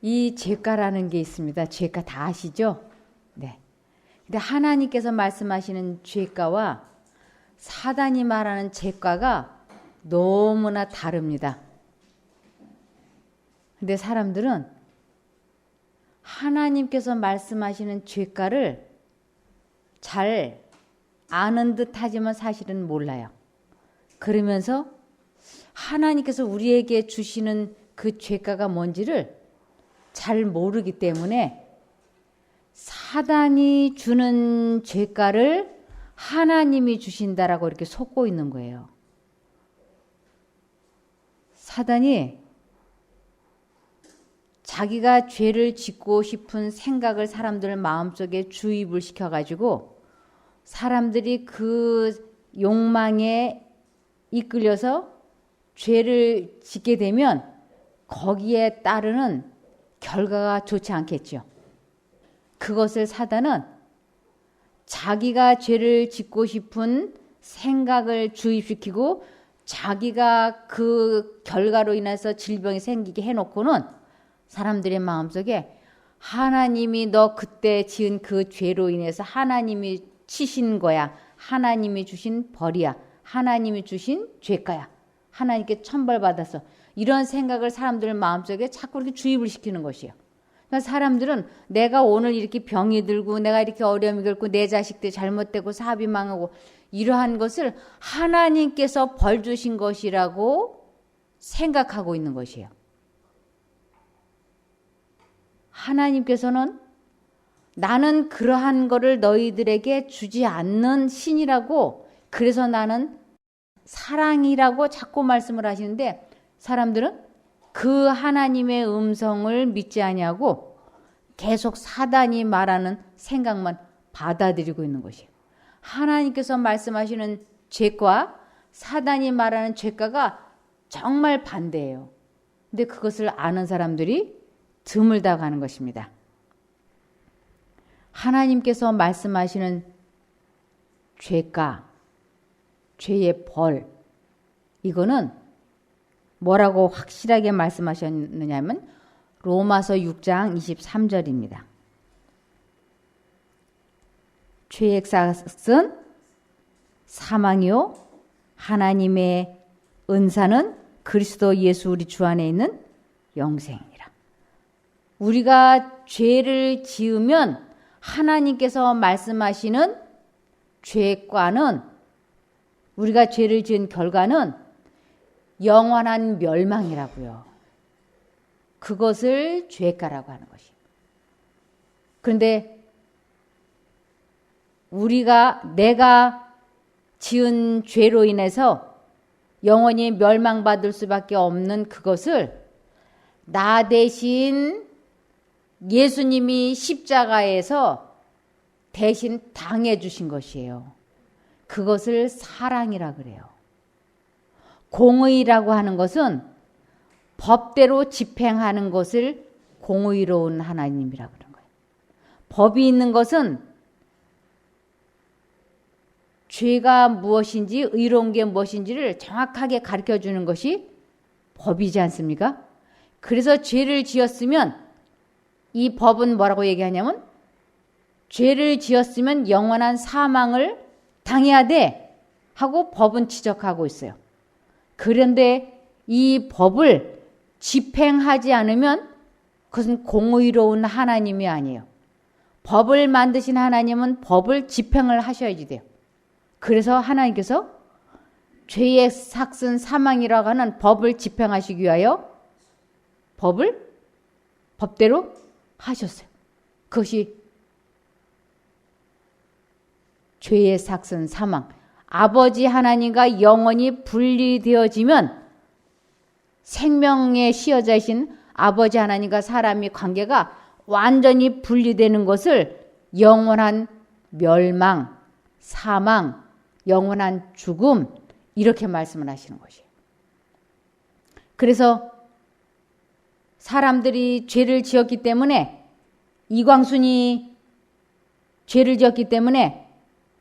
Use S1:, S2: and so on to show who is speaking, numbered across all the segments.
S1: 이 죄가라는 게 있습니다. 죄가 다 아시죠? 네. 근데 하나님께서 말씀하시는 죄가와 사단이 말하는 죄가가 너무나 다릅니다. 근데 사람들은 하나님께서 말씀하시는 죄가를 잘 아는 듯 하지만 사실은 몰라요. 그러면서 하나님께서 우리에게 주시는 그 죄가가 뭔지를 잘 모르기 때문에 사단이 주는 죄가를 하나님이 주신다라고 이렇게 속고 있는 거예요. 사단이 자기가 죄를 짓고 싶은 생각을 사람들 마음속에 주입을 시켜가지고 사람들이 그 욕망에 이끌려서 죄를 짓게 되면 거기에 따르는 결과가 좋지 않겠죠. 그것을 사단은 자기가 죄를 짓고 싶은 생각을 주입시키고 자기가 그 결과로 인해서 질병이 생기게 해놓고는 사람들의 마음속에 하나님이 너 그때 지은 그 죄로 인해서 하나님이 치신 거야. 하나님이 주신 벌이야. 하나님이 주신 죄가야. 하나님께 천벌받았어. 이런 생각을 사람들 마음속에 자꾸 이렇게 주입을 시키는 것이에요. 그러니까 사람들은 내가 오늘 이렇게 병이 들고 내가 이렇게 어려움이 겪고 내 자식들 잘못되고 사업이 망하고 이러한 것을 하나님께서 벌 주신 것이라고 생각하고 있는 것이에요. 하나님께서는 나는 그러한 거를 너희들에게 주지 않는 신이라고 그래서 나는 사랑이라고 자꾸 말씀을 하시는데 사람들은 그 하나님의 음성을 믿지 아니하고 계속 사단이 말하는 생각만 받아들이고 있는 것이에요. 하나님께서 말씀하시는 죄과 사단이 말하는 죄가가 정말 반대예요. 근데 그것을 아는 사람들이 드물다고 하는 것입니다. 하나님께서 말씀하시는 죄가, 죄의 벌, 이거는 뭐라고 확실하게 말씀하셨느냐면 로마서 6장 23절입니다. 죄의 삭은 사망이요 하나님의 은사는 그리스도 예수 우리 주 안에 있는 영생이라. 우리가 죄를 지으면 하나님께서 말씀하시는 죄과는 우리가 죄를 지은 결과는 영원한 멸망이라고요. 그것을 죄가라고 하는 것이에요. 그런데 내가 지은 죄로 인해서 영원히 멸망받을 수밖에 없는 그것을 나 대신 예수님이 십자가에서 대신 당해 주신 것이에요. 그것을 사랑이라 그래요. 공의라고 하는 것은 법대로 집행하는 것을 공의로운 하나님이라 그런 거예요. 법이 있는 것은 죄가 무엇인지 의로운 게 무엇인지를 정확하게 가르쳐 주는 것이 법이지 않습니까? 그래서 죄를 지었으면 이 법은 뭐라고 얘기하냐면 죄를 지었으면 영원한 사망을 당해야 돼 하고 법은 지적하고 있어요. 그런데 이 법을 집행하지 않으면 그것은 공의로운 하나님이 아니에요. 법을 만드신 하나님은 법을 집행을 하셔야지 돼요. 그래서 하나님께서 죄의 삭은 사망이라고 하는 법을 집행하시기 위하여 법대로 하셨어요. 그것이 죄의 삭은 사망. 아버지 하나님과 영원히 분리되어지면 생명에 씌어져 계신 아버지 하나님과 사람의 관계가 완전히 분리되는 것을 영원한 멸망, 사망, 영원한 죽음 이렇게 말씀을 하시는 것이에요. 그래서 사람들이 죄를 지었기 때문에 이광순이 죄를 지었기 때문에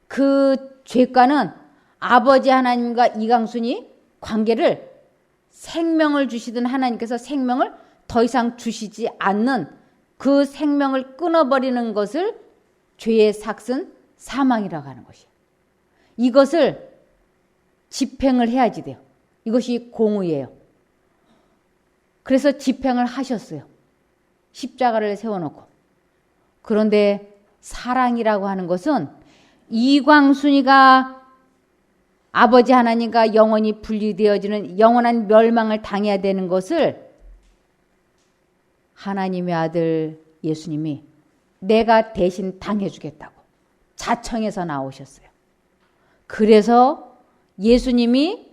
S1: 그 죄과는 아버지 하나님과 이광순이 관계를 생명을 주시던 하나님께서 생명을 더 이상 주시지 않는 그 생명을 끊어버리는 것을 죄의 삭은 사망이라고 하는 것이에요. 이것을 집행을 해야지 돼요. 이것이 공의예요. 그래서 집행을 하셨어요. 십자가를 세워놓고. 그런데 사랑이라고 하는 것은 이광순이가 아버지 하나님과 영원히 분리되어지는 영원한 멸망을 당해야 되는 것을 하나님의 아들 예수님이 내가 대신 당해주겠다고 자청해서 나오셨어요. 그래서 예수님이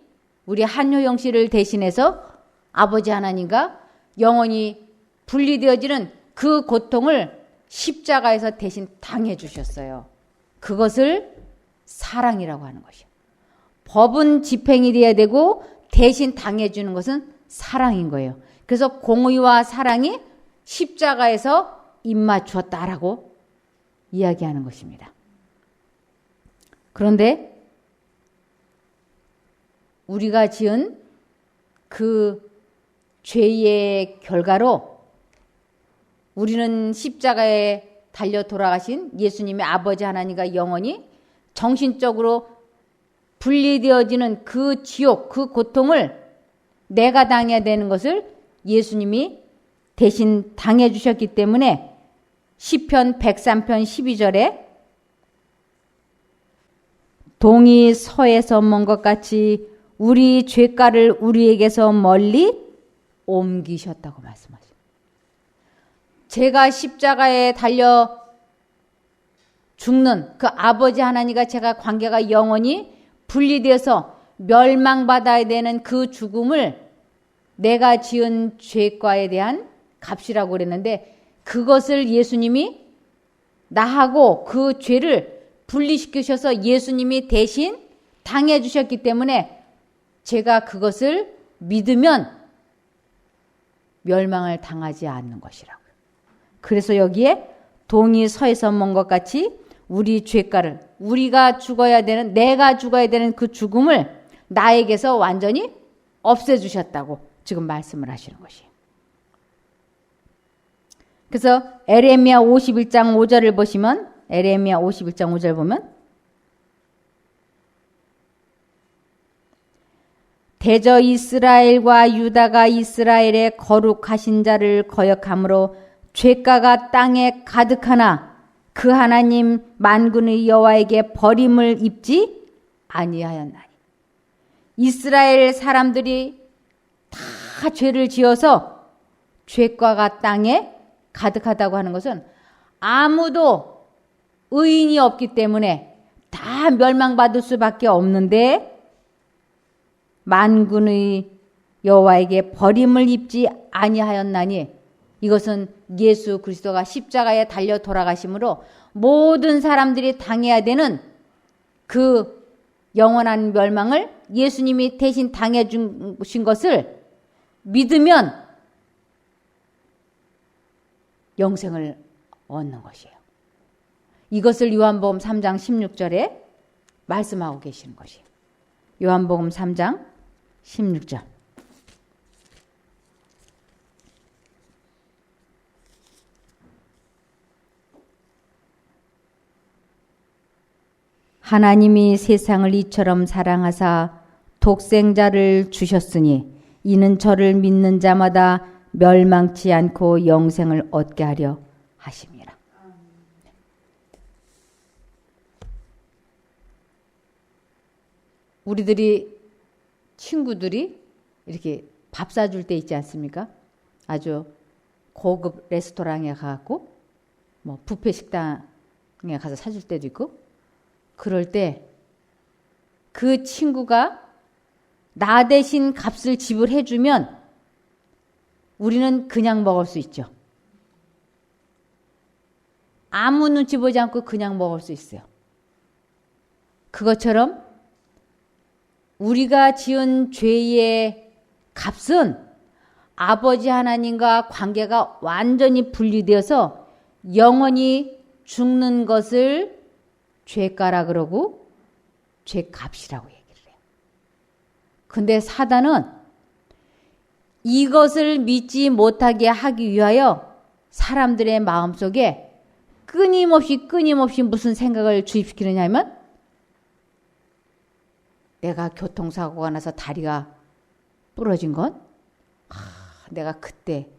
S1: 우리 한효영 씨를 대신해서 아버지 하나님과 영원히 분리되어지는 그 고통을 십자가에서 대신 당해주셨어요. 그것을 사랑이라고 하는 것이에요. 법은 집행이 돼야 되고 대신 당해주는 것은 사랑인 거예요. 그래서 공의와 사랑이 십자가에서 입맞추었다라고 이야기하는 것입니다. 그런데 우리가 지은 그 죄의 결과로 우리는 십자가에 달려 돌아가신 예수님의 아버지 하나님과 영원히 정신적으로 분리되어지는 그 지옥, 그 고통을 내가 당해야 되는 것을 예수님이 대신 당해 주셨기 때문에 시편 103편 12절에 동이 서에서 먼 것 같이 우리 죄가를 우리에게서 멀리 옮기셨다고 말씀하십니다. 제가 십자가에 달려 죽는 그 아버지 하나님과 제가 관계가 영원히 분리되어서 멸망받아야 되는 그 죽음을 내가 지은 죄과에 대한 값이라고 그랬는데 그것을 예수님이 나하고 그 죄를 분리시키셔서 예수님이 대신 당해 주셨기 때문에 제가 그것을 믿으면 멸망을 당하지 않는 것이라고요. 그래서 여기에 동이 서에서 먼 것 같이 우리 죄가를 우리가 죽어야 되는 내가 죽어야 되는 그 죽음을 나에게서 완전히 없애주셨다고 지금 말씀을 하시는 것이에요. 그래서 에레미야 51장 5절을 보시면 에레미야 51장 5절 보면 대저 이스라엘과 유다가 이스라엘의 거룩하신 자를 거역함으로 죄가가 땅에 가득하나 그 하나님 만군의 여호와에게 버림을 입지 아니하였나니. 이스라엘 사람들이 다 죄를 지어서 죄가가 땅에 가득하다고 하는 것은 아무도 의인이 없기 때문에 다 멸망받을 수밖에 없는데 만군의 여호와에게 버림을 입지 아니하였나니 이것은 예수 그리스도가 십자가에 달려 돌아가심으로 모든 사람들이 당해야 되는 그 영원한 멸망을 예수님이 대신 당해 주신 것을 믿으면 영생을 얻는 것이에요. 이것을 요한복음 3장 16절에 말씀하고 계시는 것이에요. 요한복음 3장 16절. 하나님이 세상을 이처럼 사랑하사 독생자를 주셨으니 이는 저를 믿는 자마다 멸망치 않고 영생을 얻게 하려 하심이라. 우리들이 친구들이 이렇게 밥 사줄 때 있지 않습니까? 아주 고급 레스토랑에 가고 뭐 뷔페 식당에 가서 사줄 때도 있고 그럴 때 그 친구가 나 대신 값을 지불해 주면 우리는 그냥 먹을 수 있죠. 아무 눈치 보지 않고 그냥 먹을 수 있어요. 그것처럼 우리가 지은 죄의 값은 아버지 하나님과 관계가 완전히 분리되어서 영원히 죽는 것을 죄가라 그러고 죄값이라고 얘기를 해요. 근데 사단은 이것을 믿지 못하게 하기 위하여 사람들의 마음속에 끊임없이 무슨 생각을 주입시키느냐 하면 내가 교통사고가 나서 다리가 부러진 건 내가 그때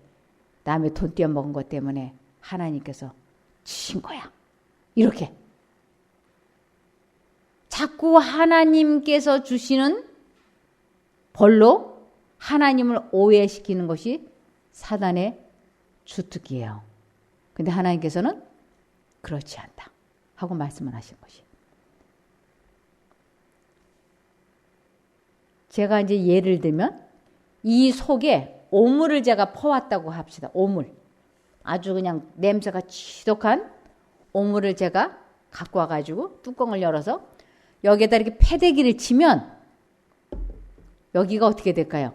S1: 남의 돈 떼어먹은 것 때문에 하나님께서 치신 거야. 이렇게 자꾸 하나님께서 주시는 벌로 하나님을 오해시키는 것이 사단의 주특기예요. 근데 하나님께서는 그렇지 않다 하고 말씀을 하신 것이에요. 제가 이제 예를 들면 이 속에 오물을 제가 퍼왔다고 합시다. 오물. 아주 그냥 냄새가 지독한 오물을 제가 갖고 와가지고 뚜껑을 열어서 여기에다 이렇게 패대기를 치면 여기가 어떻게 될까요?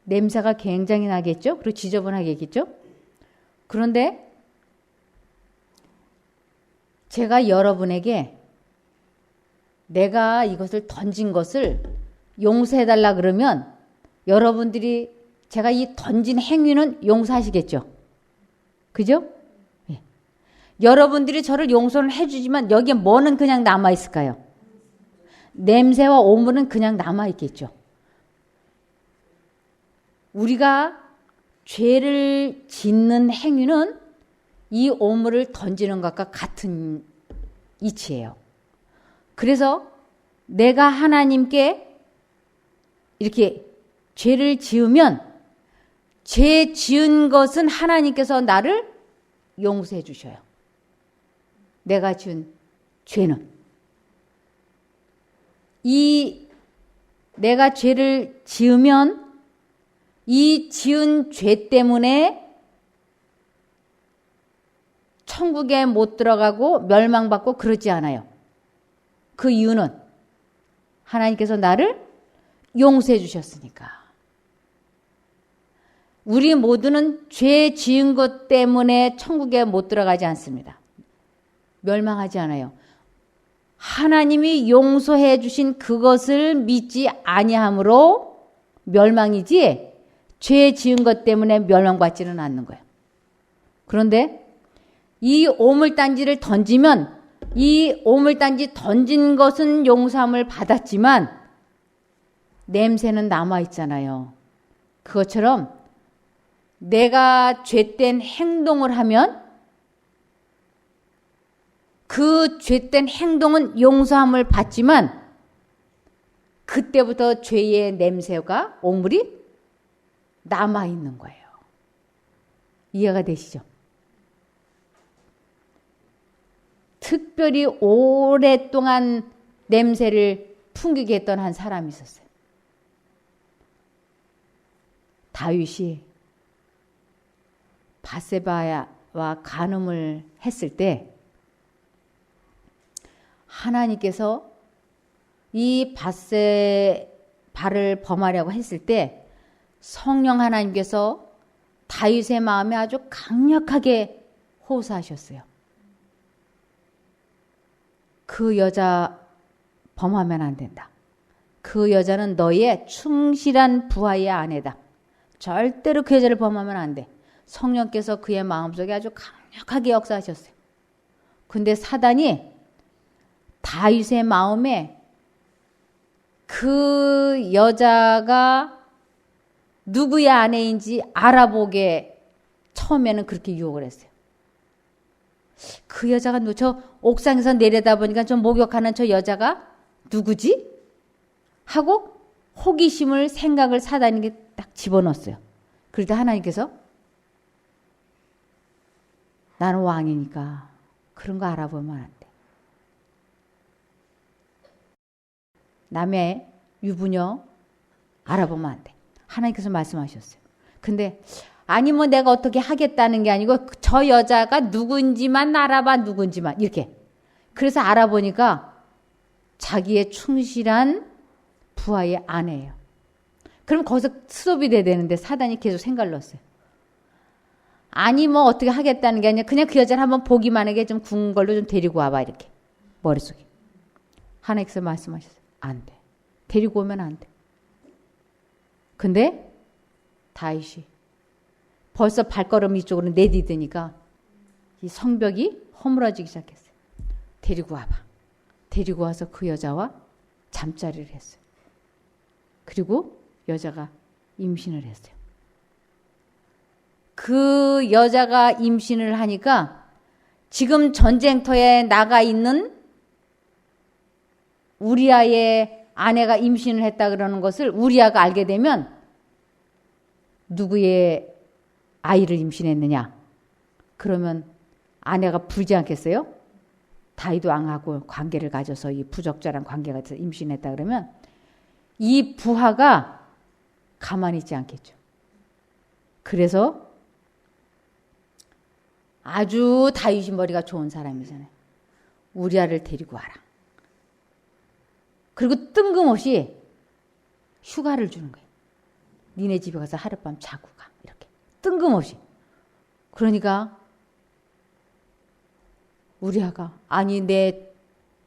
S1: 냄새가 굉장히 나겠죠? 그리고 지저분하겠죠? 그런데 제가 여러분에게 내가 이것을 던진 것을 용서해달라 그러면 여러분들이 제가 이 던진 행위는 용서하시겠죠? 그죠? 예. 여러분들이 저를 용서를 해주지만 여기에 뭐는 그냥 남아있을까요? 냄새와 오물은 그냥 남아있겠죠. 우리가 죄를 짓는 행위는 이 오물을 던지는 것과 같은 이치예요. 그래서 내가 하나님께 이렇게 죄를 지으면 죄 지은 것은 하나님께서 나를 용서해 주셔요. 내가 지은 죄는. 내가 죄를 지으면 이 지은 죄 때문에 천국에 못 들어가고 멸망받고 그러지 않아요. 그 이유는 하나님께서 나를 용서해 주셨으니까. 우리 모두는 죄 지은 것 때문에 천국에 못 들어가지 않습니다. 멸망하지 않아요. 하나님이 용서해 주신 그것을 믿지 아니함으로 멸망이지 죄 지은 것 때문에 멸망받지는 않는 거예요. 그런데 이 오물단지를 던지면 이 오물단지 던진 것은 용서함을 받았지만 냄새는 남아있잖아요. 그것처럼 내가 죄된 행동을 하면 그 죄된 행동은 용서함을 받지만 그때부터 죄의 냄새가 오물이 남아있는 거예요. 이해가 되시죠? 특별히 오랫동안 냄새를 풍기게 했던 한 사람이 있었어요. 다윗이 밧세바와 간음을 했을 때 하나님께서 이 밧세바를 범하려고 했을 때 성령 하나님께서 다윗의 마음에 아주 강력하게 호소하셨어요. 그 여자 범하면 안 된다. 그 여자는 너의 충실한 부하의 아내다. 절대로 그 여자를 범하면 안 돼. 성령께서 그의 마음속에 아주 강력하게 역사하셨어요. 근데 사단이 다윗의 마음에 그 여자가 누구의 아내인지 알아보게 처음에는 그렇게 유혹을 했어요. 그 여자가 저 옥상에서 내려다보니까 좀 목욕하는 저 여자가 누구지? 하고 호기심을 생각을 사단에게 딱 집어넣었어요. 그럴 때 하나님께서 나는 왕이니까 그런 거 알아보면 안 돼. 남의 유부녀 알아보면 안 돼. 하나님께서 말씀하셨어요. 근데 아니 뭐 내가 어떻게 하겠다는 게 아니고 저 여자가 누군지만 알아봐 누군지만 이렇게. 그래서 알아보니까 자기의 충실한 부하의 아내예요. 그럼 거기서 스톱이 돼야 되는데 사단이 계속 생각을 넣었어요. 아니 뭐 어떻게 하겠다는 게 아니라 그냥 그 여자를 한번 보기만 하게 좀 구운 걸로 좀 데리고 와봐 이렇게. 머릿속에. 하나님께서 말씀하셨어요. 안 돼. 데리고 오면 안 돼. 근데 다윗이 벌써 발걸음 이쪽으로 내디드니까 이 성벽이 허물어지기 시작했어요. 데리고 와봐. 데리고 와서 그 여자와 잠자리를 했어요. 그리고 여자가 임신을 했어요. 그 여자가 임신을 하니까 지금 전쟁터에 나가 있는 우리아의 아내가 임신을 했다 그러는 것을 우리아가 알게 되면 누구의 아이를 임신했느냐? 그러면 아내가 부르지 않겠어요? 다윗 왕하고 관계를 가져서 이 부적절한 관계가 돼서 임신했다 그러면 이 부하가 가만히 있지 않겠죠. 그래서 아주 다윗이 머리가 좋은 사람이잖아요. 우리아를 데리고 와라. 그리고 뜬금없이 휴가를 주는 거예요. 니네 집에 가서 하룻밤 자고 가. 이렇게 뜬금없이. 그러니까 우리아가 아니 내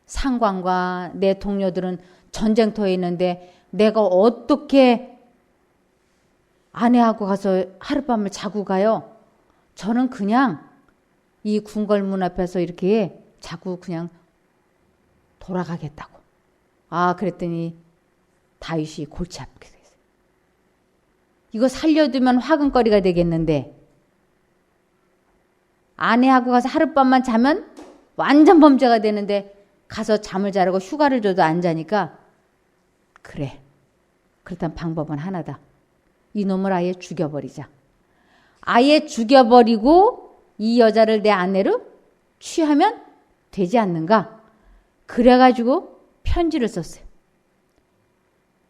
S1: 상관과 내 동료들은 전쟁터에 있는데 내가 어떻게 아내하고 가서 하룻밤을 자고 가요? 저는 그냥 이 궁궐문 앞에서 이렇게 자고 그냥 돌아가겠다고. 아, 그랬더니 다윗이 골치 아프게 됐어요. 이거 살려두면 화근거리가 되겠는데 아내하고 가서 하룻밤만 자면 완전 범죄가 되는데 가서 잠을 자라고 휴가를 줘도 안 자니까 그래. 그렇다면 방법은 하나다. 이놈을 아예 죽여버리자. 아예 죽여버리고 이 여자를 내 아내로 취하면 되지 않는가? 그래가지고 편지를 썼어요.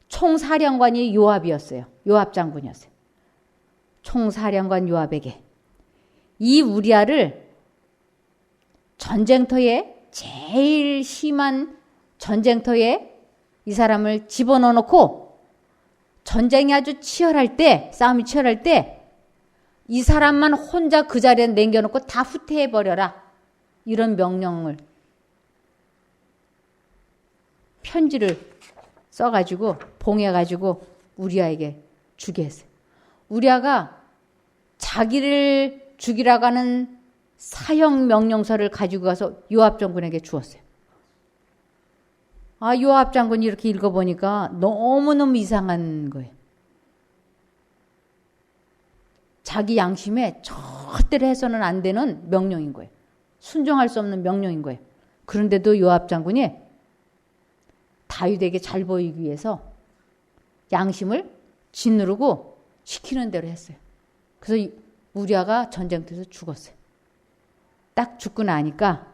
S1: 총사령관이 요압이었어요. 요압 장군이었어요. 총사령관 요압에게 이 우리아를 전쟁터에 제일 심한 전쟁터에 이 사람을 집어넣어 놓고 전쟁이 아주 치열할 때, 싸움이 치열할 때 이 사람만 혼자 그 자리에 남겨놓고 다 후퇴해버려라. 이런 명령을 편지를 써가지고 봉해가지고 우리아에게 주게 했어요. 우리아가 자기를 죽이라고 하는 사형 명령서를 가지고 가서 요압 장군에게 주었어요. 아, 요압 장군이 이렇게 읽어보니까 너무너무 이상한 거예요. 자기 양심에 절대로 해서는 안 되는 명령인 거예요. 순종할 수 없는 명령인 거예요. 그런데도 요압 장군이 다윗에게 잘 보이기 위해서 양심을 짓누르고 시키는 대로 했어요. 그래서 우리아가 전쟁터에서 죽었어요. 딱 죽고 나니까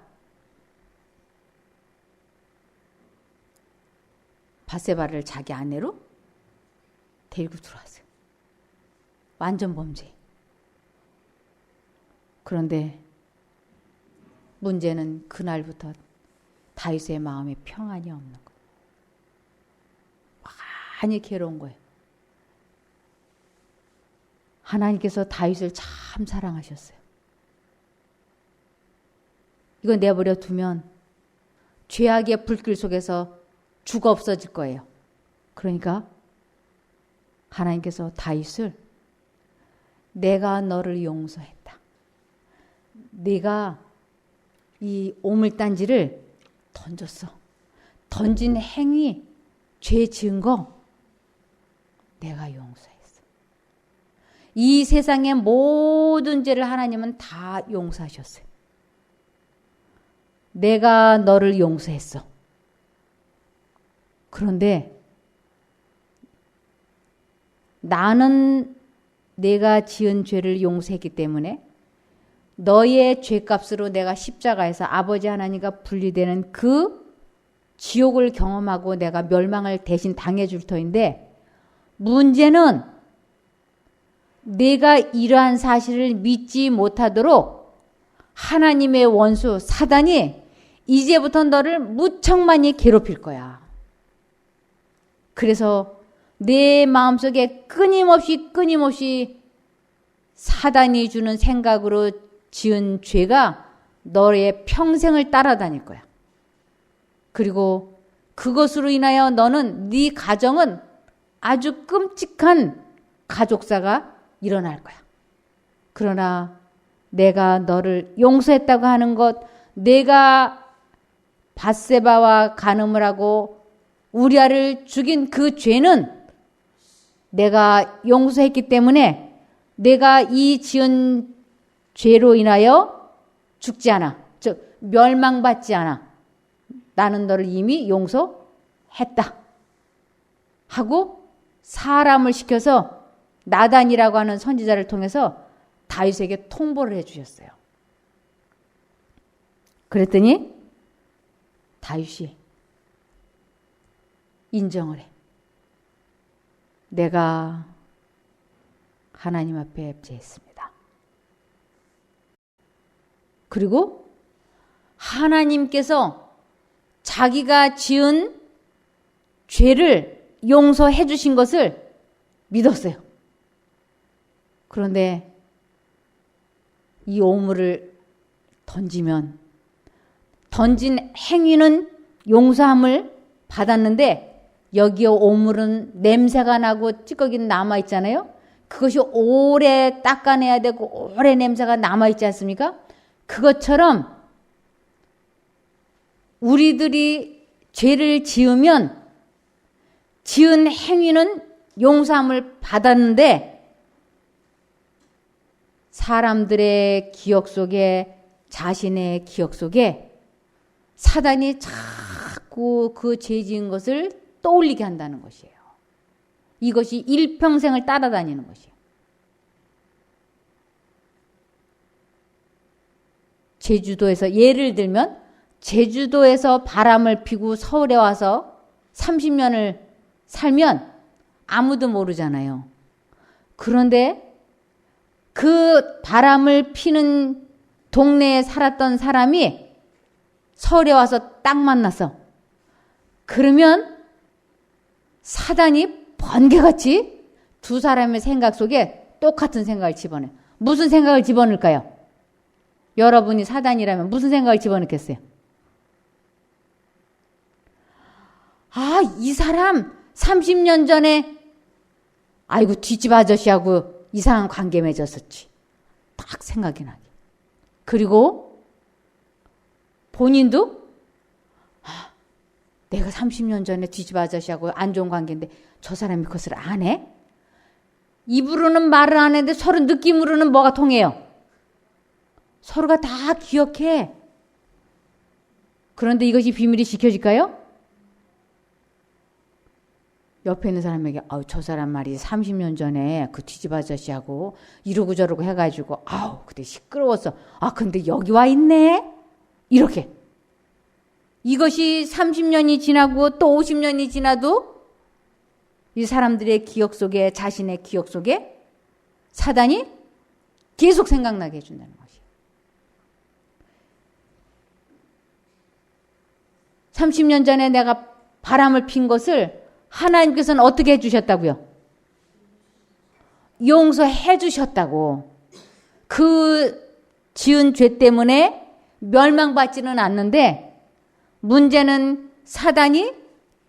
S1: 바세바를 자기 아내로 데리고 들어왔어요. 완전 범죄. 그런데 문제는 그날부터 다윗의 마음에 평안이 없는 거예요. 많이 괴로운 거예요. 하나님께서 다윗을 참 사랑하셨어요. 이거 내버려 두면 죄악의 불길 속에서 죽어 없어질 거예요. 그러니까 하나님께서 다윗을 내가 너를 용서했다. 내가 이 오물단지를 던졌어. 던진 행위, 죄 지은 거 내가 용서했어. 이 세상의 모든 죄를 하나님은 다 용서하셨어요. 내가 너를 용서했어. 그런데 나는 내가 지은 죄를 용서했기 때문에 너의 죄값으로 내가 십자가에서 아버지 하나님과 분리되는 그 지옥을 경험하고 내가 멸망을 대신 당해줄 터인데 문제는 내가 이러한 사실을 믿지 못하도록 하나님의 원수 사단이 이제부터 너를 무척 많이 괴롭힐 거야. 그래서 내 마음속에 끊임없이 사단이 주는 생각으로 지은 죄가 너의 평생을 따라다닐 거야. 그리고 그것으로 인하여 너는 네 가정은 아주 끔찍한 가족사가 일어날 거야. 그러나 내가 너를 용서했다고 하는 것, 내가 밧세바와 간음을 하고 우리아를 죽인 그 죄는 내가 용서했기 때문에 내가 이 지은 죄로 인하여 죽지 않아. 즉 멸망받지 않아. 나는 너를 이미 용서했다. 하고 사람을 시켜서 나단이라고 하는 선지자를 통해서 다윗에게 통보를 해 주셨어요. 그랬더니 다윗이 인정을 해. 내가 하나님 앞에 죄했습니다. 그리고 하나님께서 자기가 지은 죄를 용서해 주신 것을 믿었어요. 그런데 이 오물을 던지면 던진 행위는 용서함을 받았는데 여기에 오물은 냄새가 나고 찌꺼기는 남아있잖아요. 그것이 오래 닦아내야 되고 오래 냄새가 남아있지 않습니까? 그것처럼 우리들이 죄를 지으면 지은 행위는 용서함을 받았는데 사람들의 기억 속에, 자신의 기억 속에 사단이 자꾸 그 죄 지은 것을 떠올리게 한다는 것이에요. 이것이 일평생을 따라다니는 것이에요. 제주도에서 예를 들면 제주도에서 바람을 피고 서울에 와서 30년을 살면 아무도 모르잖아요. 그런데 그 바람을 피는 동네에 살았던 사람이 서울에 와서 딱 만났어. 그러면 사단이 번개같이 두 사람의 생각 속에 똑같은 생각을 집어넣어요. 무슨 생각을 집어넣을까요? 여러분이 사단이라면 무슨 생각을 집어넣겠어요? 아, 이 사람 30년 전에 아이고 뒷집 아저씨하고 이상한 관계 맺었었지. 딱 생각이 나게. 그리고 본인도 내가 30년 전에 뒷집 아저씨하고 안 좋은 관계인데 저 사람이 그것을 안 해? 입으로는 말을 안 했는데 서로 느낌으로는 뭐가 통해요? 서로가 다 기억해. 그런데 이것이 비밀이 지켜질까요? 옆에 있는 사람에게 저 사람 말이 30년 전에 그 뒷집 아저씨하고 이러고 저러고 해가지고 그때 시끄러웠어. 근데 여기 와 있네? 이렇게. 이것이 30년이 지나고 또 50년이 지나도 이 사람들의 기억 속에, 자신의 기억 속에 사단이 계속 생각나게 해준다는 것이에요. 30년 전에 내가 바람을 핀 것을 하나님께서는 어떻게 해주셨다고요? 용서해 주셨다고. 그 지은 죄 때문에 멸망받지는 않는데 문제는 사단이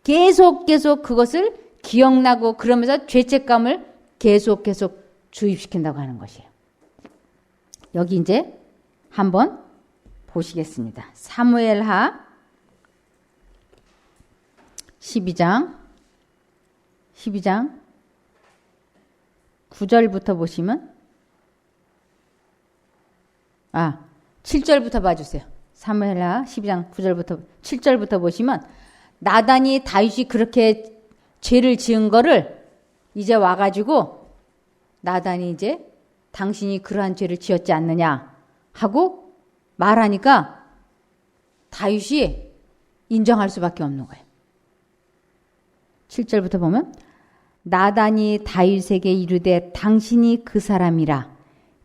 S1: 계속 그것을 기억나고 그러면서 죄책감을 계속 주입시킨다고 하는 것이에요. 여기 이제 한번 보시겠습니다. 사무엘하 12장 9절부터 보시면 7절부터 봐주세요. 사무엘하 12장 9절부터 7절부터 보시면 나단이 다윗이 그렇게 죄를 지은 거를 이제 와가지고 나단이 이제 당신이 그러한 죄를 지었지 않느냐 하고 말하니까 다윗이 인정할 수밖에 없는 거예요. 7절부터 보면 나단이 다윗에게 이르되 당신이 그 사람이라.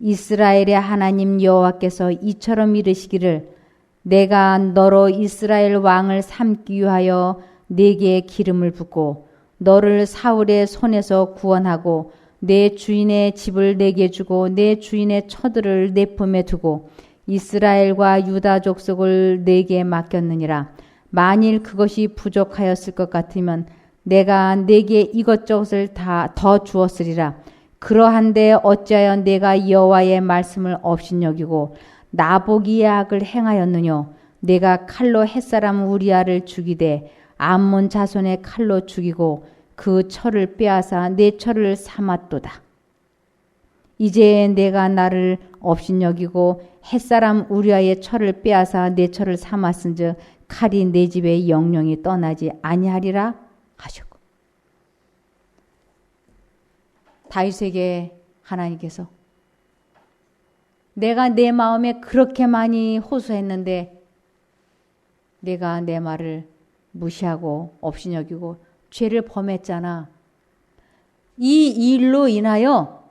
S1: 이스라엘의 하나님 여호와께서 이처럼 이르시기를 내가 너로 이스라엘 왕을 삼기 위하여 네게 기름을 붓고 너를 사울의 손에서 구원하고 내 주인의 집을 내게 주고 내 주인의 처들을 내 품에 두고 이스라엘과 유다 족속을 내게 맡겼느니라. 만일 그것이 부족하였을 것 같으면 내가 네게 이것저것을 다 더 주었으리라. 그러한데 어찌하여 내가 여호와의 말씀을 업신여기고 나보기의 악을 행하였느뇨. 내가 칼로 햇사람 우리아를 죽이되 암몬 자손의 칼로 죽이고 그 철을 빼앗아 내 철을 삼았도다. 이제 내가 나를 업신여기고 햇사람 우리아의 철을 빼앗아 내 철을 삼았은즉 칼이 내 집에 영영이 떠나지 아니하리라 하셨고, 다윗에게 하나님께서 내가 내 마음에 그렇게 많이 호소했는데 내가 내 말을 무시하고 업신여기고 죄를 범했잖아. 이 일로 인하여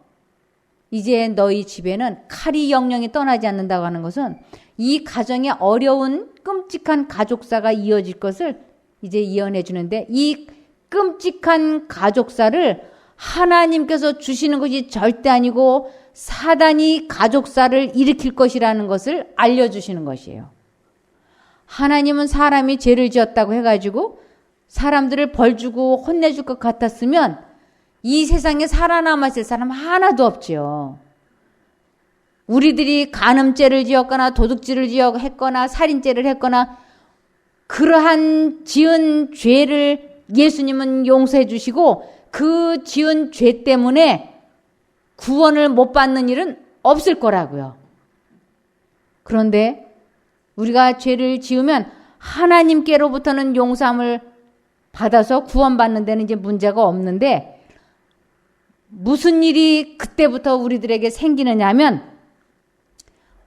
S1: 이제 너희 집에는 칼이 영영이 떠나지 않는다고 하는 것은 이 가정에 어려운 끔찍한 가족사가 이어질 것을 이제 예언해 주는데, 이 끔찍한 가족사를 하나님께서 주시는 것이 절대 아니고 사단이 가족사를 일으킬 것이라는 것을 알려주시는 것이에요. 하나님은 사람이 죄를 지었다고 해가지고 사람들을 벌주고 혼내줄 것 같았으면 이 세상에 살아남았을 사람 하나도 없지요. 우리들이 간음죄를 지었거나 도둑질을 했거나 살인죄를 했거나 그러한 지은 죄를 예수님은 용서해 주시고 그 지은 죄 때문에 구원을 못 받는 일은 없을 거라고요. 그런데 우리가 죄를 지으면 하나님께로부터는 용서함을 받아서 구원받는 데는 이제 문제가 없는데, 무슨 일이 그때부터 우리들에게 생기느냐 하면,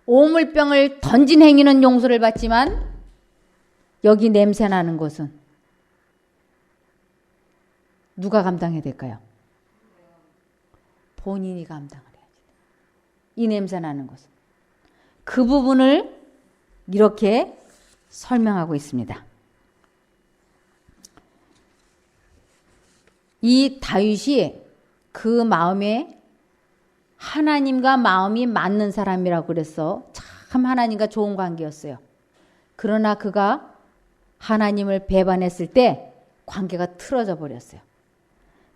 S1: 오물병을 던진 행위는 용서를 받지만 여기 냄새나는 것은 누가 감당해야 될까요? 본인이 감당을 해야지. 이 냄새나는 것은. 그 부분을 이렇게 설명하고 있습니다. 이 다윗이 그 마음에 하나님과 마음이 맞는 사람이라고 그랬어. 참 하나님과 좋은 관계였어요. 그러나 그가 하나님을 배반했을 때 관계가 틀어져 버렸어요.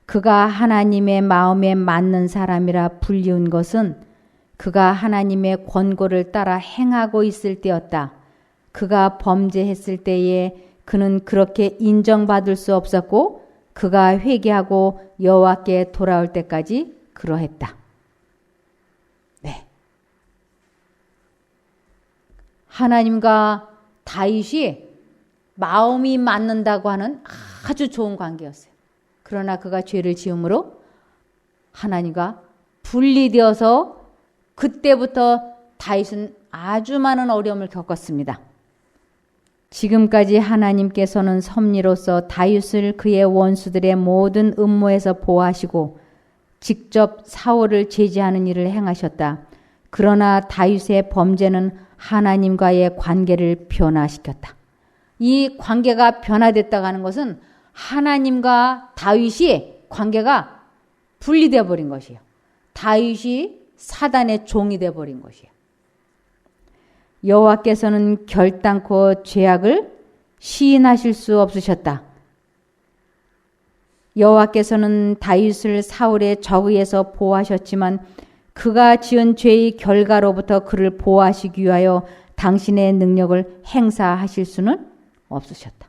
S1: 그가 하나님의 마음에 맞는 사람이라 불리운 것은 그가 하나님의 권고를 따라 행하고 있을 때였다. 그가 범죄했을 때에 그는 그렇게 인정받을 수 없었고 그가 회개하고 여호와께 돌아올 때까지 그러했다. 네. 하나님과 다윗이 마음이 맞는다고 하는 아주 좋은 관계였어요. 그러나 그가 죄를 지음으로 하나님과 분리되어서 그때부터 다윗은 아주 많은 어려움을 겪었습니다. 지금까지 하나님께서는 섭리로서 다윗을 그의 원수들의 모든 음모에서 보호하시고 직접 사울을 제지하는 일을 행하셨다. 그러나 다윗의 범죄는 하나님과의 관계를 변화시켰다. 이 관계가 변화됐다고 하는 것은 하나님과 다윗이 관계가 분리되어 버린 것이에요. 다윗이 사단의 종이 되어 버린 것이에요. 여호와께서는 결단코 죄악을 시인하실 수 없으셨다. 여호와께서는 다윗을 사울의 적에서 보호하셨지만 그가 지은 죄의 결과로부터 그를 보호하시기 위하여 당신의 능력을 행사하실 수는 없으셨다.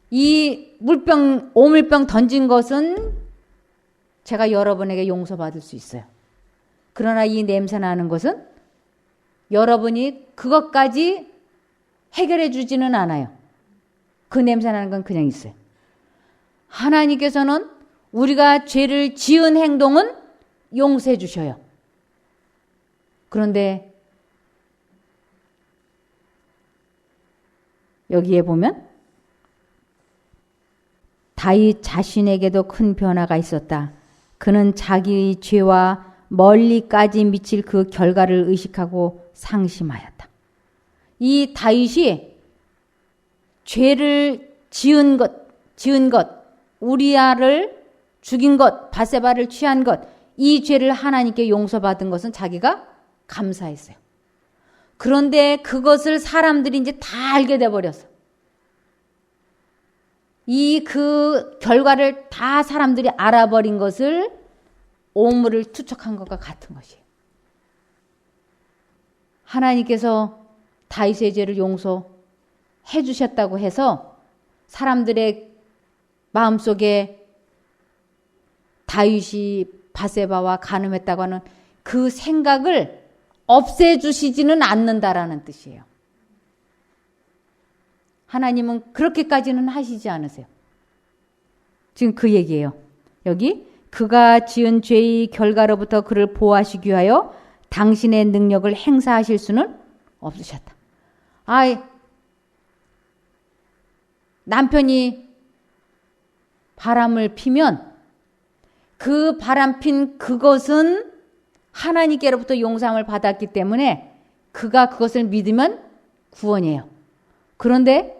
S1: 이 오물병 던진 것은 제가 여러분에게 용서받을 수 있어요. 그러나 이 냄새 나는 것은 여러분이 그것까지 해결해 주지는 않아요. 그 냄새 나는 건 그냥 있어요. 하나님께서는 우리가 죄를 지은 행동은 용서해 주셔요. 그런데 여기에 보면 다윗 자신에게도 큰 변화가 있었다. 그는 자기의 죄와 멀리까지 미칠 그 결과를 의식하고 상심하였다. 이 다윗이 죄를 지은 것, 우리아를 죽인 것, 바세바를 취한 것, 이 죄를 하나님께 용서받은 것은 자기가 감사했어요. 그런데 그것을 사람들이 이제 다 알게 돼 버렸어. 이 그 결과를 다 사람들이 알아버린 것을 오물을 투척한 것과 같은 것이에요. 하나님께서 다윗의 죄를 용서해 주셨다고 해서 사람들의 마음속에 다윗이 바세바와 간음했다고 하는 그 생각을 없애주시지는 않는다라는 뜻이에요. 하나님은 그렇게까지는 하시지 않으세요. 지금 그 얘기예요. 여기 그가 지은 죄의 결과로부터 그를 보호하시기 위하여 당신의 능력을 행사하실 수는 없으셨다. 남편이 바람을 피면 그 바람 핀 그것은 하나님께로부터 용서함을 받았기 때문에 그가 그것을 믿으면 구원이에요. 그런데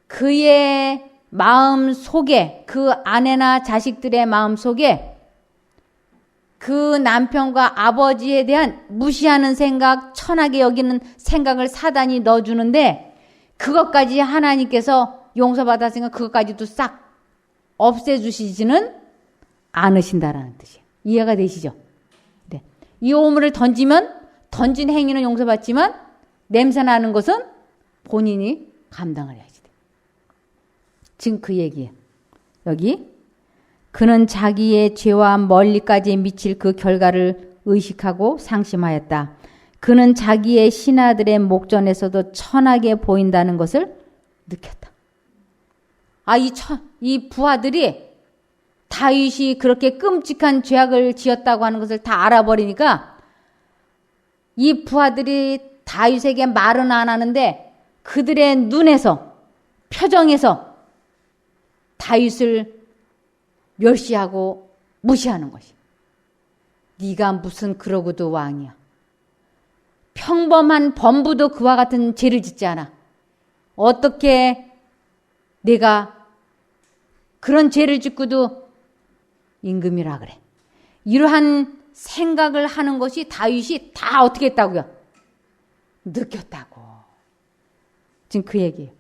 S1: 그의 마음 속에, 그 아내나 자식들의 마음 속에 그 남편과 아버지에 대한 무시하는 생각, 천하게 여기는 생각을 사단이 넣어주는데 그것까지 하나님께서 용서받았으니까 그것까지도 싹 없애주시지는 않으신다라는 뜻이에요. 이해가 되시죠? 네. 이 오물을 던지면 던진 행위는 용서받지만 냄새나는 것은 본인이 감당을 해야지 돼. 지금 그 얘기예요. 여기 그는 자기의 죄와 멀리까지 미칠 그 결과를 의식하고 상심하였다. 그는 자기의 신하들의 목전에서도 천하게 보인다는 것을 느꼈다. 이 부하들이 다윗이 그렇게 끔찍한 죄악을 지었다고 하는 것을 다 알아버리니까 이 부하들이 다윗에게 말은 안 하는데 그들의 눈에서, 표정에서 다윗을 멸시하고 무시하는 것이. 네가 무슨 그러고도 왕이야. 평범한 범부도 그와 같은 죄를 짓지 않아. 어떻게 내가 그런 죄를 짓고도 임금이라 그래. 이러한 생각을 하는 것이 다윗이 다 어떻게 했다고요? 느꼈다고. 지금 그 얘기예요.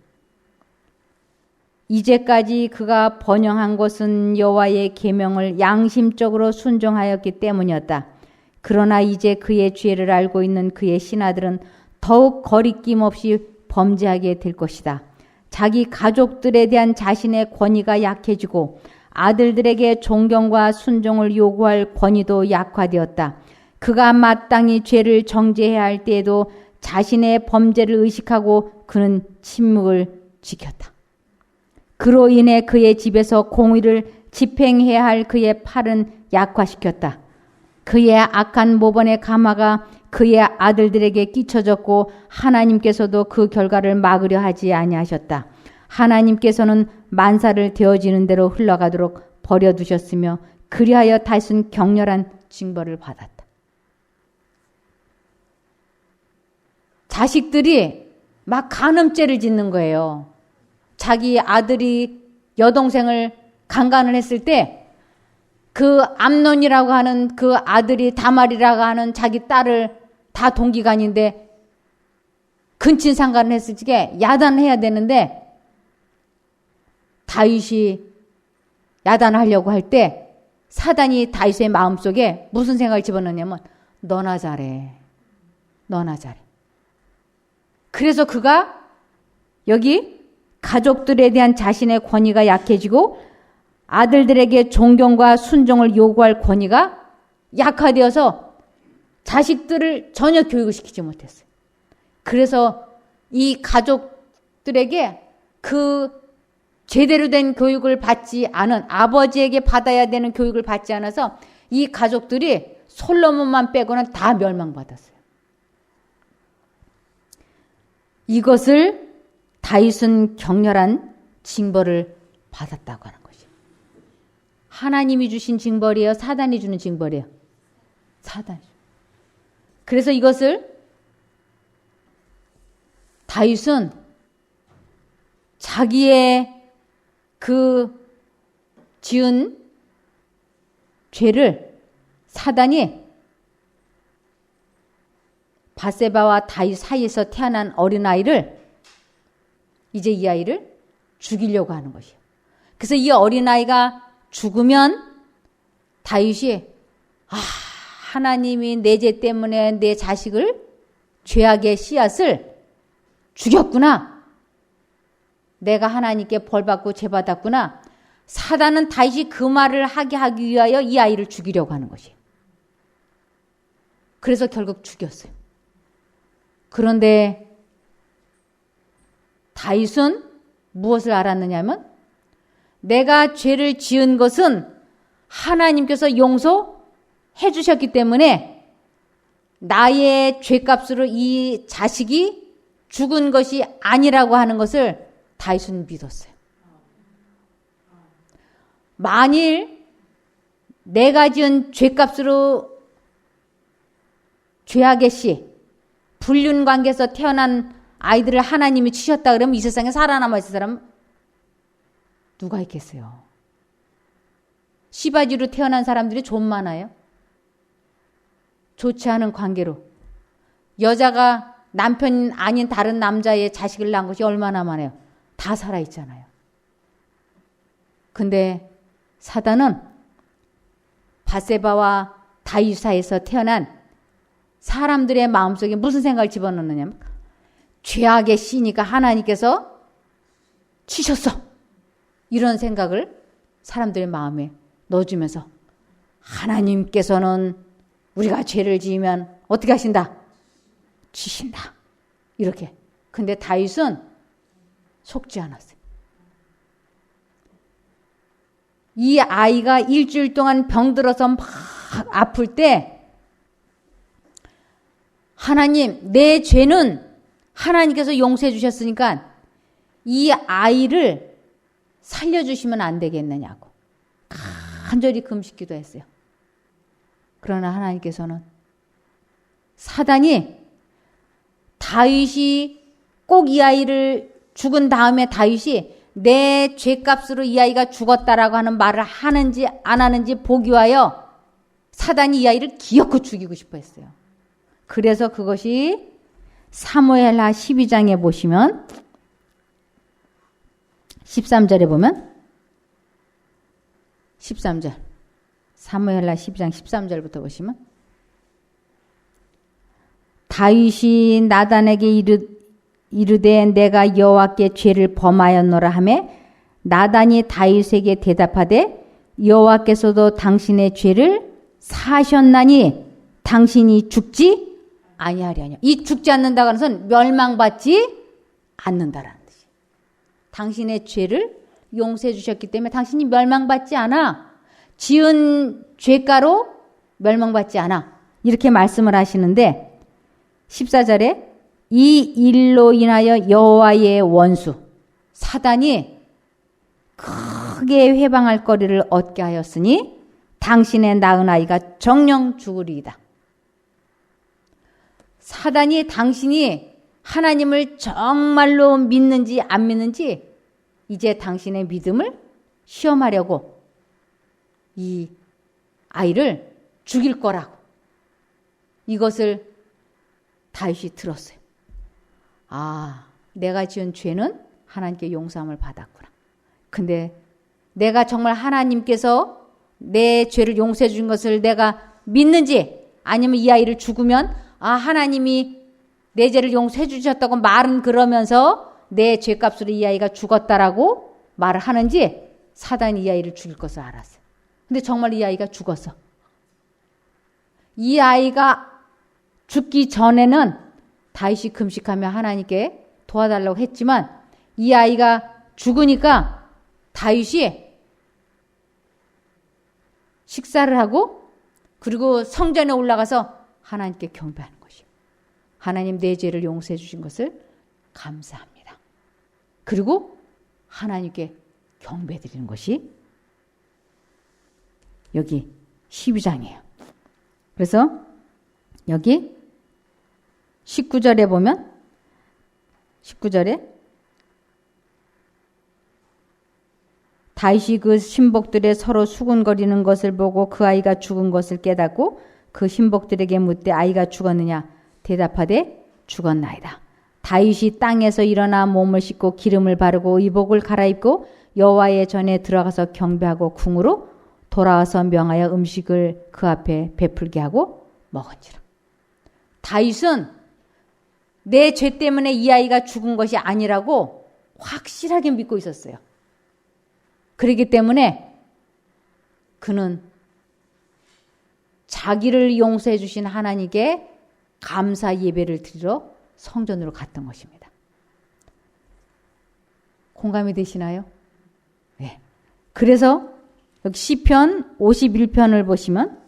S1: 이제까지 그가 번영한 것은 여호와의 계명을 양심적으로 순종하였기 때문이었다. 그러나 이제 그의 죄를 알고 있는 그의 신하들은 더욱 거리낌 없이 범죄하게 될 것이다. 자기 가족들에 대한 자신의 권위가 약해지고 아들들에게 존경과 순종을 요구할 권위도 약화되었다. 그가 마땅히 죄를 정죄해야 할 때에도 자신의 범죄를 의식하고 그는 침묵을 지켰다. 그로 인해 그의 집에서 공의를 집행해야 할 그의 팔은 약화시켰다. 그의 악한 모범의 가마가 그의 아들들에게 끼쳐졌고 하나님께서도 그 결과를 막으려 하지 아니하셨다. 하나님께서는 만사를 되어지는 대로 흘러가도록 버려두셨으며 그리하여 다윗은 격렬한 징벌을 받았다. 자식들이 막 간음죄를 짓는 거예요. 자기 아들이 여동생을 강간을 했을 때 그 암논이라고 하는 그 아들이 다말이라고 하는 자기 딸을 다 동기간인데 근친상간을 했을 때 야단해야 되는데 다윗이 야단하려고 할 때 사단이 다윗의 마음속에 무슨 생각을 집어넣냐면 너나 잘해. 너나 잘해. 그래서 그가 여기 가족들에 대한 자신의 권위가 약해지고 아들들에게 존경과 순종을 요구할 권위가 약화되어서 자식들을 전혀 교육을 시키지 못했어요. 그래서 이 가족들에게 그 제대로 된 교육을 받지 않은 아버지에게 받아야 되는 교육을 받지 않아서 이 가족들이 솔로몬만 빼고는 다 멸망받았어요. 이것을 다윗은 격렬한 징벌을 받았다고 하는 것이에요. 하나님이 주신 징벌이에요? 사단이 주는 징벌이에요? 사단이. 그래서 이것을 다윗은 자기의 그 지은 죄를 사단이 바세바와 다윗 사이에서 태어난 어린아이를 이제 이 아이를 죽이려고 하는 것이에요. 그래서 이 어린아이가 죽으면 다윗이 하나님이 내 죄 때문에 내 자식을 죄악의 씨앗을 죽였구나. 내가 하나님께 벌받고 죄받았구나. 사단은 다윗이 그 말을 하게 하기 위하여 이 아이를 죽이려고 하는 것이에요. 그래서 결국 죽였어요. 그런데 다윗은 무엇을 알았느냐면 내가 죄를 지은 것은 하나님께서 용서해 주셨기 때문에 나의 죄값으로 이 자식이 죽은 것이 아니라고 하는 것을 다윗은 믿었어요. 만일 내가 지은 죄값으로 죄악의 씨, 불륜관계에서 태어난 아이들을 하나님이 치셨다 그러면 이 세상에 살아남아 있을 사람은 누가 있겠어요? 시바지로 태어난 사람들이 좀 많아요. 좋지 않은 관계로. 여자가 남편 아닌 다른 남자의 자식을 낳은 것이 얼마나 많아요. 다 살아있잖아요. 근데 사단은 밧세바와 다윗 사이에서 태어난 사람들의 마음속에 무슨 생각을 집어넣느냐면 죄악의 씨니까 하나님께서 치셨어. 이런 생각을 사람들의 마음에 넣어주면서 하나님께서는 우리가 죄를 지으면 어떻게 하신다? 치신다. 이렇게. 근데 다윗은 속지 않았어요. 이 아이가 일주일 동안 병들어서 막 아플 때 하나님, 내 죄는 하나님께서 용서해 주셨으니까 이 아이를 살려주시면 안 되겠느냐고 간절히 금식기도 했어요. 그러나 하나님께서는 사단이 다윗이 꼭 이 아이를 죽은 다음에 다윗이 내 죄값으로 이 아이가 죽었다라고 하는 말을 하는지 안 하는지 보기 위하여 사단이 이 아이를 기어코 죽이고 싶어 했어요. 그래서 그것이 사무엘하 12장에 보시면 13절에 보면 13절 사무엘하 12장 13절부터 보시면 다윗이 나단에게 이르되 내가 여호와께 죄를 범하였노라 하매 나단이 다윗에게 대답하되 여호와께서도 당신의 죄를 사하셨나니 당신이 죽지 아니하리하냐. 이 죽지 않는다고 하는 것은 멸망받지 않는다라는 뜻이. 당신의 죄를 용서해 주셨기 때문에 당신이 멸망받지 않아. 지은 죄가로 멸망받지 않아. 이렇게 말씀을 하시는데 14절에 이 일로 인하여 여호와의 원수 사단이 크게 회방할 거리를 얻게 하였으니 당신의 낳은 아이가 정령 죽으리이다. 사단이 당신이 하나님을 정말로 믿는지 안 믿는지 이제 당신의 믿음을 시험하려고 이 아이를 죽일 거라고 이것을 다윗이 들었어요. 내가 지은 죄는 하나님께 용서함을 받았구나. 근데 내가 정말 하나님께서 내 죄를 용서해 준 것을 내가 믿는지 아니면 이 아이를 죽으면 하나님이 내 죄를 용서해 주셨다고 말은 그러면서 내 죄값으로 이 아이가 죽었다라고 말을 하는지 사단이 이 아이를 죽일 것을 알았어요. 근데 정말 이 아이가 죽었어. 이 아이가 죽기 전에는 다윗이 금식하며 하나님께 도와달라고 했지만 이 아이가 죽으니까 다윗이 식사를 하고 그리고 성전에 올라가서 하나님께 경배하는 것이요. 하나님 내 죄를 용서해 주신 것을 감사합니다. 그리고 하나님께 경배드리는 것이 여기 12장이에요. 그래서 여기 19절에 보면 19절에 다윗이 그 신복들의 서로 수군거리는 것을 보고 그 아이가 죽은 것을 깨닫고 그 신복들에게 묻되 아이가 죽었느냐 대답하되 죽었나이다. 다윗이 땅에서 일어나 몸을 씻고 기름을 바르고 의복을 갈아입고 여호와의 전에 들어가서 경배하고 궁으로 돌아와서 명하여 음식을 그 앞에 베풀게 하고 먹은지라. 다윗은 내 죄 때문에 이 아이가 죽은 것이 아니라고 확실하게 믿고 있었어요. 그렇기 때문에 그는 자기를 용서해 주신 하나님께 감사 예배를 드리러 성전으로 갔던 것입니다. 공감이 되시나요? 네. 그래서 여기 시편 51편을 보시면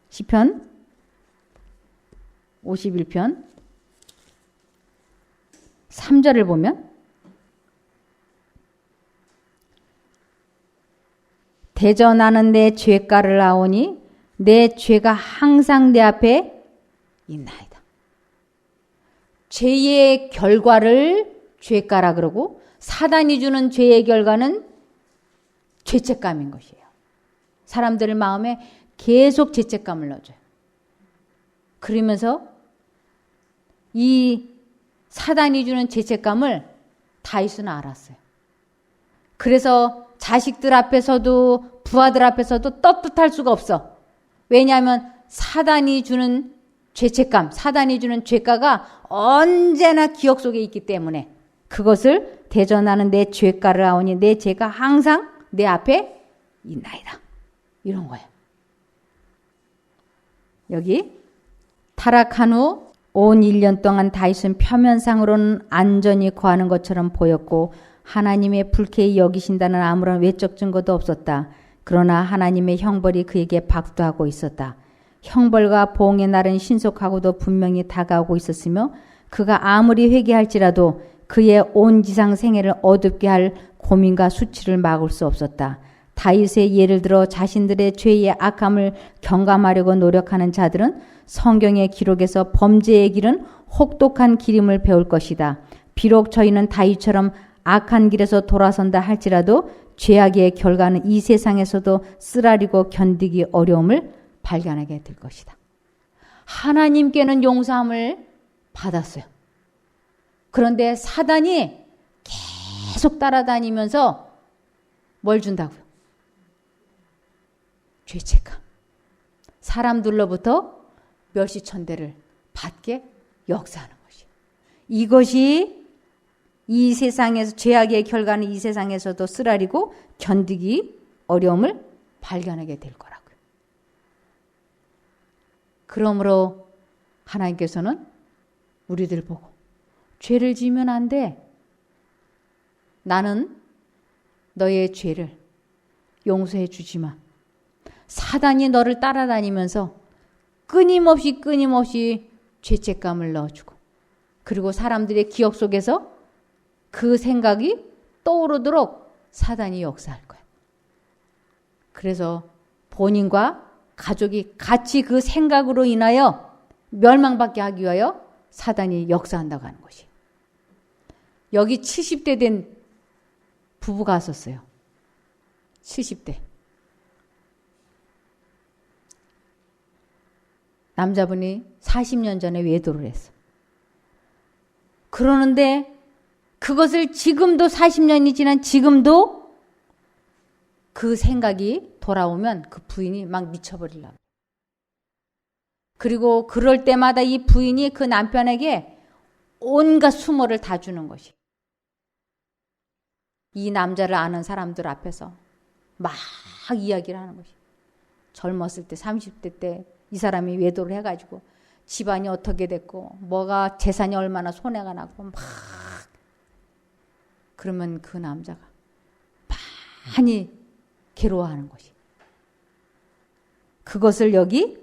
S1: 시편 51편 3절을 보면 대저 나는 내 죄가를 아오니 내 죄가 항상 내 앞에 있나이다. 죄의 결과를 죄가라 그러고 사단이 주는 죄의 결과는 죄책감인 것이에요. 사람들 마음에 계속 죄책감을 넣어줘요. 그러면서 이 사단이 주는 죄책감을 다윗은 알았어요. 그래서 자식들 앞에서도 부하들 앞에서도 떳떳할 수가 없어. 왜냐하면 사단이 주는 죄책감, 사단이 주는 죄가가 언제나 기억 속에 있기 때문에 그것을 대전하는 내 죄가를 아오니 내 죄가 항상 내 앞에 있나이다. 이런 거예요. 여기 타락한 후 온 1년 동안 다윗은 표면상으로는 안전히 거하는 것처럼 보였고 하나님의 불쾌히 여기신다는 아무런 외적 증거도 없었다. 그러나 하나님의 형벌이 그에게 박도하고 있었다. 형벌과 보응의 날은 신속하고도 분명히 다가오고 있었으며 그가 아무리 회개할지라도 그의 온 지상 생애를 어둡게 할 고민과 수치를 막을 수 없었다. 다윗의 예를 들어 자신들의 죄의 악함을 경감하려고 노력하는 자들은 성경의 기록에서 범죄의 길은 혹독한 기림을 배울 것이다. 비록 저희는 다윗처럼 악한 길에서 돌아선다 할지라도 죄악의 결과는 이 세상에서도 쓰라리고 견디기 어려움을 발견하게 될 것이다. 하나님께는 용서함을 받았어요. 그런데 사단이 계속 따라다니면서 뭘 준다고요? 죄책감. 사람들로부터 멸시천대를 받게 역사하는 것이에요. 이것이 이 세상에서 죄악의 결과는 이 세상에서도 쓰라리고 견디기 어려움을 발견하게 될 거라고요. 그러므로 하나님께서는 우리들 보고 죄를 지으면 안 돼. 나는 너의 죄를 용서해 주지만 사단이 너를 따라다니면서 끊임없이 죄책감을 넣어주고 그리고 사람들의 기억 속에서 그 생각이 떠오르도록 사단이 역사할 거야. 그래서 본인과 가족이 같이 그 생각으로 인하여 멸망받게 하기 위하여 사단이 역사한다고 하는 것이. 여기 70대 된 부부가 왔었어요. 70대. 남자분이 40년 전에 외도를 했어. 그러는데 그것을 지금도 40년이 지난 지금도 그 생각이 돌아오면 그 부인이 막 미쳐버리려고. 그리고 그럴 때마다 이 부인이 그 남편에게 온갖 수모를 다 주는 것이. 이 남자를 아는 사람들 앞에서 막 이야기를 하는 것이. 젊었을 때 30대 때 이 사람이 외도를 해가지고 집안이 어떻게 됐고 뭐가 재산이 얼마나 손해가 나고 막 그러면 그 남자가 많이 괴로워하는 것이. 그것을 여기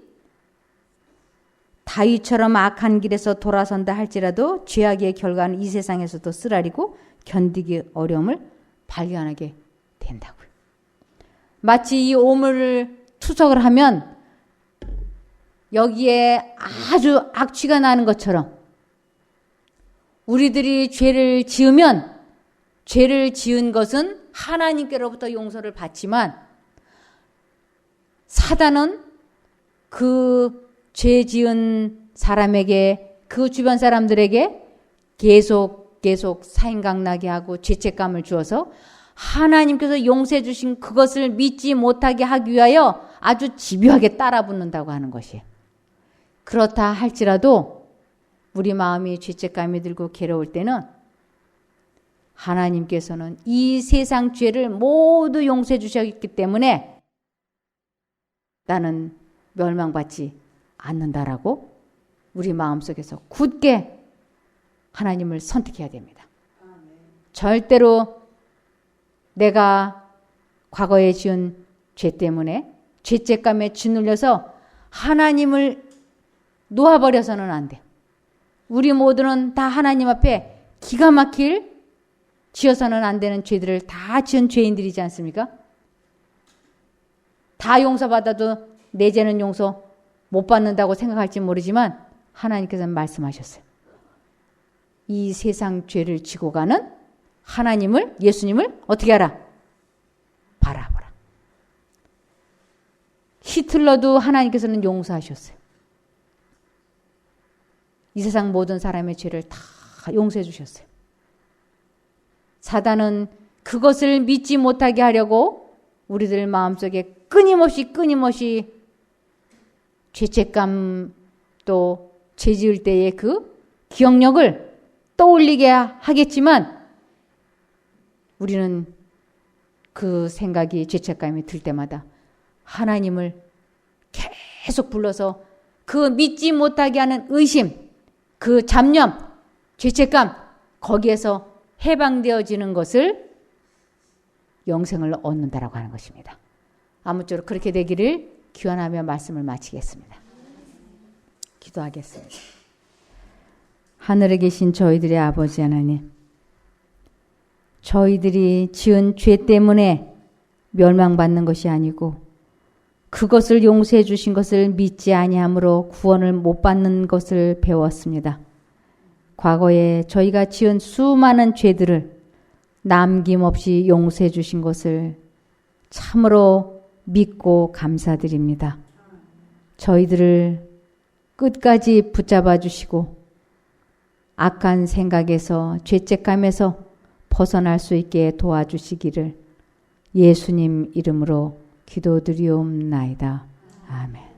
S1: 다윗처럼 악한 길에서 돌아선다 할지라도 죄악의 결과는 이 세상에서도 쓰라리고 견디기 어려움을 발견하게 된다고요. 마치 이 오물을 투석을 하면 여기에 아주 악취가 나는 것처럼 우리들이 죄를 지으면 죄를 지은 것은 하나님께로부터 용서를 받지만 사단은 그 죄 지은 사람에게 그 주변 사람들에게 계속 사인강 나게 하고 죄책감을 주어서 하나님께서 용서해 주신 그것을 믿지 못하게 하기 위하여 아주 집요하게 따라붙는다고 하는 것이에요. 그렇다 할지라도 우리 마음이 죄책감이 들고 괴로울 때는 하나님께서는 이 세상 죄를 모두 용서해 주셨기 때문에 나는 멸망받지 않는다라고 우리 마음속에서 굳게 하나님을 선택해야 됩니다. 절대로 내가 과거에 지은 죄 때문에 죄책감에 짓눌려서 하나님을 놓아버려서는 안 돼. 우리 모두는 다 하나님 앞에 기가 막힐 지어서는 안 되는 죄들을 다 지은 죄인들이지 않습니까? 다 용서받아도 내 죄는 용서 못 받는다고 생각할지 모르지만 하나님께서는 말씀하셨어요. 이 세상 죄를 지고 가는 하나님을, 예수님을 어떻게 하라? 바라보라. 히틀러도 하나님께서는 용서하셨어요. 이 세상 모든 사람의 죄를 다 용서해 주셨어요. 사단은 그것을 믿지 못하게 하려고 우리들 마음속에 끊임없이 죄책감 또 죄 지을 때의 그 기억력을 떠올리게 하겠지만 우리는 그 생각이 죄책감이 들 때마다 하나님을 계속 불러서 그 믿지 못하게 하는 의심, 그 잡념, 죄책감 거기에서 해방되어지는 것을 영생을 얻는다라고 하는 것입니다. 아무쪼록 그렇게 되기를 기원하며 말씀을 마치겠습니다. 기도하겠습니다. 하늘에 계신 저희들의 아버지 하나님, 저희들이 지은 죄 때문에 멸망받는 것이 아니고 그것을 용서해 주신 것을 믿지 아니함으로 구원을 못 받는 것을 배웠습니다. 과거에 저희가 지은 수많은 죄들을 남김없이 용서해 주신 것을 참으로 믿고 감사드립니다. 저희들을 끝까지 붙잡아 주시고 악한 생각에서 죄책감에서 벗어날 수 있게 도와주시기를 예수님 이름으로 기도드리옵나이다. 아멘.